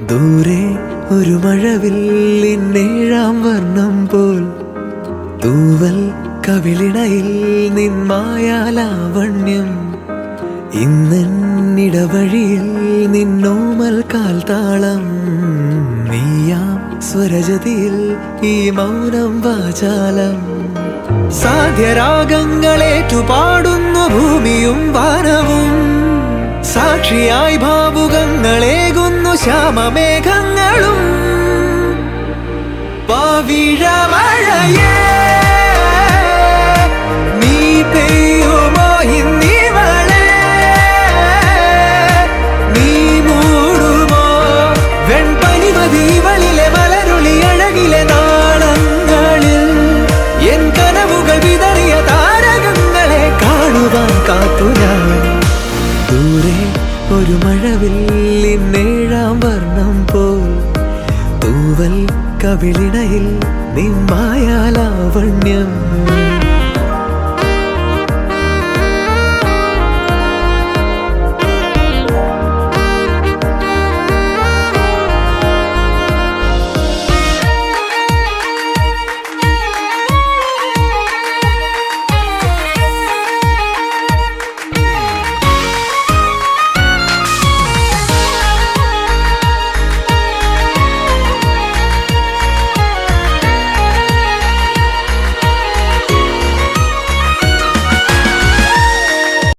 ദൂരെ ഒരു മഴവില്ലിന്നേഴാം വർണ്ണം പോൽ തൂവൽ കവിളിണയിൽ നിന്മായാലാവണ്യം ഇന്നിടവഴിയിൽ നിന്നോമൽ കാൽത്താളം നീയാം സ്വരജതിയിൽ ഈ മൗനം വാചാലം സാധ്യരാഗങ്ങളേറ്റുപാടുന്നു ഭൂമിയും വാനവും സാക്ഷിയായി ഭാവുകങ്ങളേകുന്നു ശ്യാമമേഘങ്ങളും പവിഴമഴയേ നീ പെയ്യുമോ ഇന്നിവളെ നീ മൂടുമോ വെൺപനിമതിവളിലെ മലരുളി അഴകിലെ നാളങ്ങളിൽ എൻ കനവുകൾ വിതറിയ താരകങ്ങളെ കാണുവാൻ കാത്തു ഞാൻ ദൂരെ ഒരു മഴവില്ലിന്നേഴാം വർണ്ണം പോൽ തൂവൽ കവിളിണയിൽ നിന്മായാലാവണ്യം